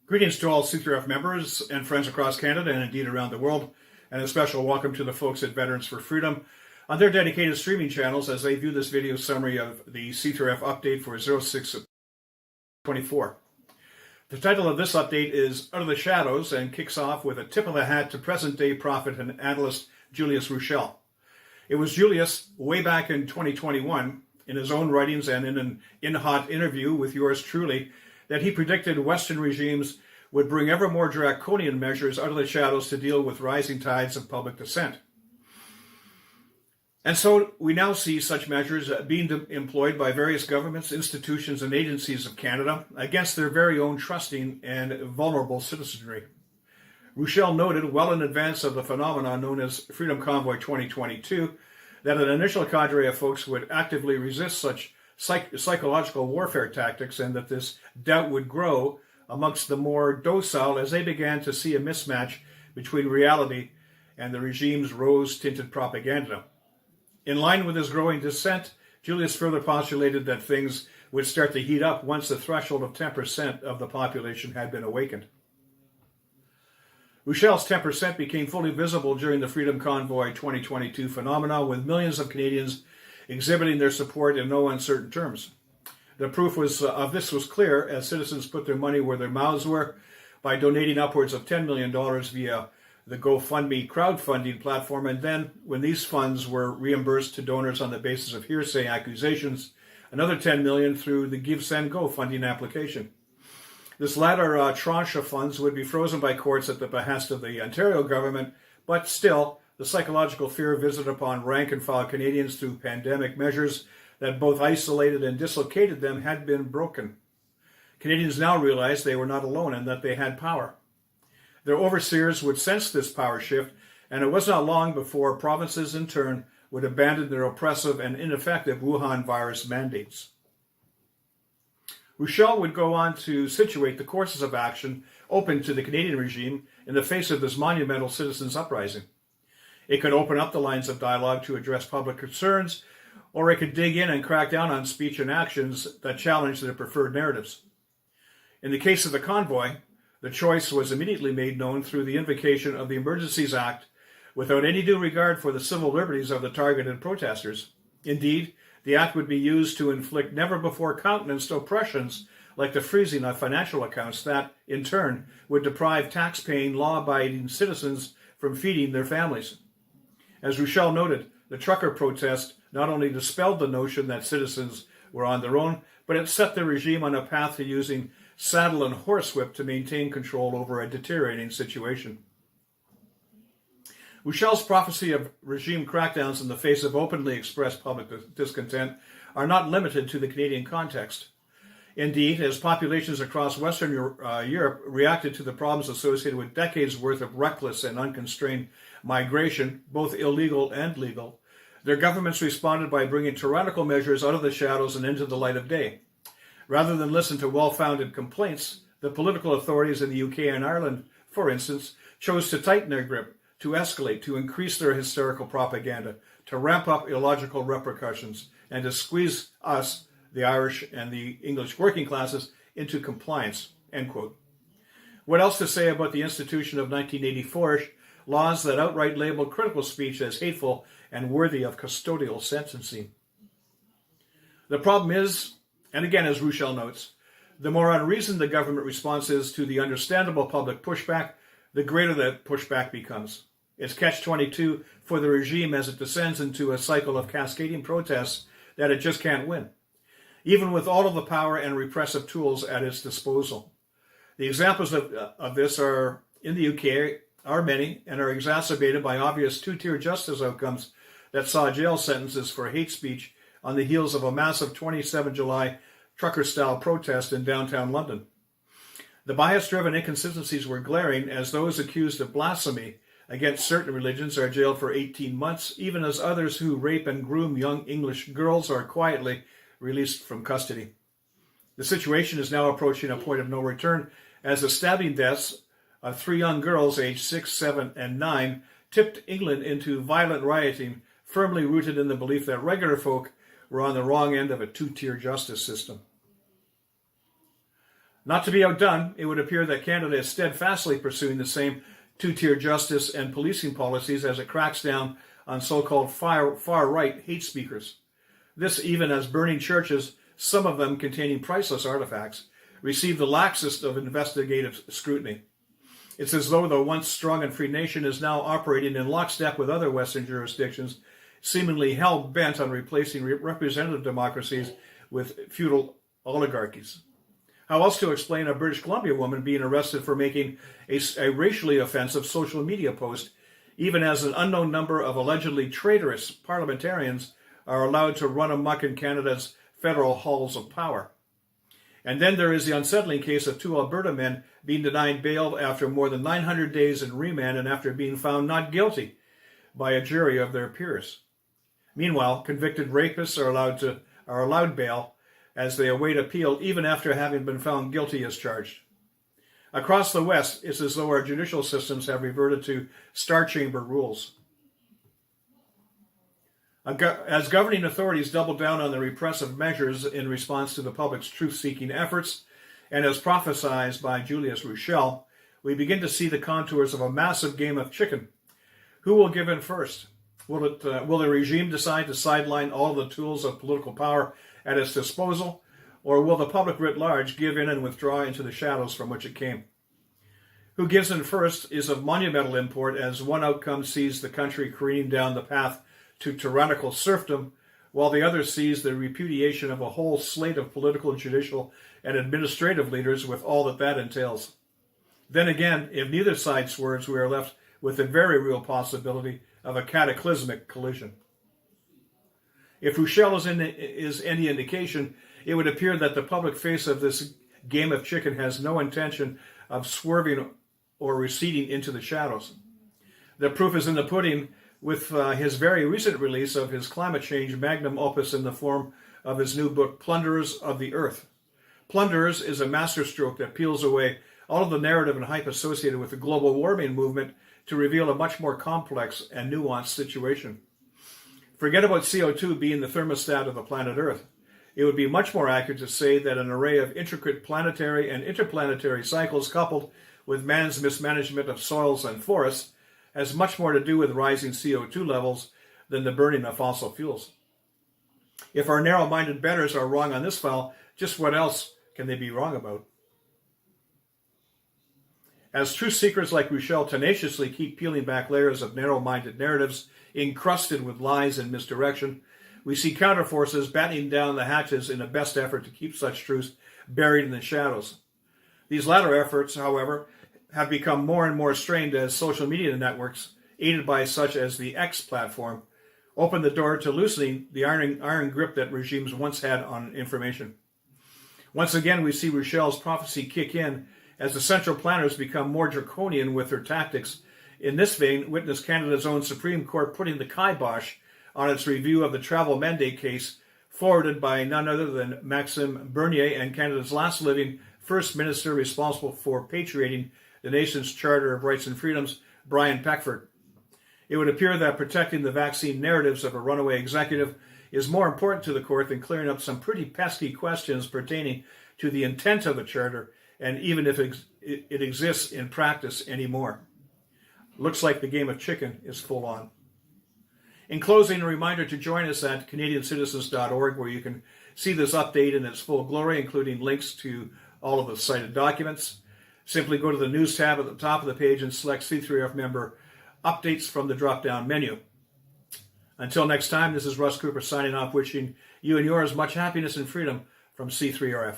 Greetings to all C3RF members and friends across Canada and indeed around the world, and a special welcome to the folks at Veterans for Freedom on their dedicated streaming channels as they view this video summary of the C3RF update for 06/24. The title of this update is Out of the Shadows and kicks off with a tip of the hat to present-day prophet and analyst Julius Ruschel. It was Julius, way back in 2021, in his own writings and in an in-hot interview with yours truly, that he predicted Western regimes would bring ever more draconian measures out of the shadows to deal with rising tides of public dissent. And so we now see such measures being employed by various governments, institutions, and agencies of Canada against their very own trusting and vulnerable citizenry. Ruschel noted well in advance of the phenomenon known as Freedom Convoy 2022 that an initial cadre of folks would actively resist such psychological warfare tactics, and that this doubt would grow amongst the more docile as they began to see a mismatch between reality and the regime's rose-tinted propaganda. In line with his growing dissent, Julius further postulated that things would start to heat up once the threshold of 10% of the population had been awakened. Ruschel's 10% became fully visible during the Freedom Convoy 2022 phenomena, with millions of Canadians exhibiting their support in no uncertain terms. The proof of this was clear as citizens put their money where their mouths were by donating upwards of $10 million via the GoFundMe crowdfunding platform, and then, when these funds were reimbursed to donors on the basis of hearsay accusations, another $10 million through the GiveSendGo funding application. This latter tranche of funds would be frozen by courts at the behest of the Ontario government, but still, the psychological fear visited upon rank-and-file Canadians through pandemic measures that both isolated and dislocated them had been broken. Canadians now realized they were not alone and that they had power. Their overseers would sense this power shift, and it was not long before provinces in turn would abandon their oppressive and ineffective Wuhan virus mandates. Ruschel would go on to situate the courses of action open to the Canadian regime in the face of this monumental citizens' uprising. It could open up the lines of dialogue to address public concerns, or it could dig in and crack down on speech and actions that challenge their preferred narratives. In the case of the convoy, the choice was immediately made known through the invocation of the Emergencies Act without any due regard for the civil liberties of the targeted protesters. Indeed, the act would be used to inflict never-before-countenanced oppressions like the freezing of financial accounts that, in turn, would deprive tax-paying, law-abiding citizens from feeding their families. As Ruschel noted, the trucker protest not only dispelled the notion that citizens were on their own, but it set the regime on a path to using saddle and horsewhip to maintain control over a deteriorating situation. Ruschel's prophecy of regime crackdowns in the face of openly expressed public discontent are not limited to the Canadian context. Indeed, as populations across Western Europe reacted to the problems associated with decades' worth of reckless and unconstrained migration, both illegal and legal, their governments responded by bringing tyrannical measures out of the shadows and into the light of day. Rather than listen to well-founded complaints, the political authorities in the UK and Ireland, for instance, chose to tighten their grip, to escalate, to increase their hysterical propaganda, to ramp up illogical repercussions, and to squeeze us, the Irish and the English working classes, into compliance, end quote. What else to say about the institution of 1984 laws that outright labeled critical speech as hateful and worthy of custodial sentencing? The problem is, and again as Ruschel notes, the more unreasoned the government response is to the understandable public pushback, the greater that pushback becomes. It's catch-22 for the regime as it descends into a cycle of cascading protests that it just can't win, even with all of the power and repressive tools at its disposal. The examples of this are in the UK are many and are exacerbated by obvious two-tier justice outcomes that saw jail sentences for hate speech on the heels of a massive 27 July trucker-style protest in downtown London. The bias-driven inconsistencies were glaring as those accused of blasphemy against certain religions are jailed for 18 months, even as others who rape and groom young English girls are quietly released from custody. The situation is now approaching a point of no return as the stabbing deaths of 3 young girls aged 6, 7, and 9 tipped England into violent rioting, firmly rooted in the belief that regular folk were on the wrong end of a two-tier justice system. Not to be outdone, it would appear that Canada is steadfastly pursuing the same two-tier justice and policing policies as it cracks down on so-called far-right hate speakers. This even as burning churches, some of them containing priceless artifacts, receive the laxest of investigative scrutiny. It's as though the once strong and free nation is now operating in lockstep with other Western jurisdictions, seemingly hell-bent on replacing representative democracies with feudal oligarchies. How else to explain a British Columbia woman being arrested for making a racially offensive social media post, even as an unknown number of allegedly traitorous parliamentarians are allowed to run amok in Canada's federal halls of power? And then there is the unsettling case of two Alberta men being denied bail after more than 900 days in remand and after being found not guilty by a jury of their peers. Meanwhile, convicted rapists are allowed bail as they await appeal even after having been found guilty as charged. Across the West, it's as though our judicial systems have reverted to Star Chamber rules. As governing authorities double down on the repressive measures in response to the public's truth-seeking efforts, and as prophesied by Julius Ruschel, we begin to see the contours of a massive game of chicken. Who will give in first? Will the regime decide to sideline all the tools of political power at its disposal, or will the public writ large give in and withdraw into the shadows from which it came? Who gives in first is of monumental import, as one outcome sees the country careening down the path to tyrannical serfdom, while the other sees the repudiation of a whole slate of political, judicial, and administrative leaders with all that entails. Then again, if neither side swerves, we are left with the very real possibility of a cataclysmic collision. If Ruschel is any indication, it would appear that the public face of this game of chicken has no intention of swerving or receding into the shadows. The proof is in the pudding with his very recent release of his climate change magnum opus in the form of his new book, Plunderers of the Earth. Plunderers is a masterstroke that peels away all of the narrative and hype associated with the global warming movement to reveal a much more complex and nuanced situation. Forget about CO2 being the thermostat of the planet Earth. It would be much more accurate to say that an array of intricate planetary and interplanetary cycles coupled with man's mismanagement of soils and forests has much more to do with rising CO2 levels than the burning of fossil fuels. If our narrow-minded betters are wrong on this file, just what else can they be wrong about? As truth seekers like Ruschel tenaciously keep peeling back layers of narrow-minded narratives encrusted with lies and misdirection, we see counterforces battening down the hatches in a best effort to keep such truths buried in the shadows. These latter efforts, however, have become more and more strained as social media networks, aided by such as the X platform, open the door to loosening the iron grip that regimes once had on information. Once again, we see Ruschel's prophecy kick in as the central planners become more draconian with their tactics. In this vein, witness Canada's own Supreme Court putting the kibosh on its review of the travel mandate case forwarded by none other than Maxime Bernier and Canada's last living First Minister responsible for patriating the nation's Charter of Rights and Freedoms, Brian Peckford. It would appear that protecting the vaccine narratives of a runaway executive is more important to the court than clearing up some pretty pesky questions pertaining to the intent of the Charter, and even if it exists in practice anymore. Looks like the game of chicken is full on. In closing, a reminder to join us at CanadianCitizens.org, where you can see this update in its full glory, including links to all of the cited documents. Simply go to the News tab at the top of the page and select C3RF Member Updates from the drop-down menu. Until next time, this is Russ Cooper signing off, wishing you and yours much happiness and freedom from C3RF.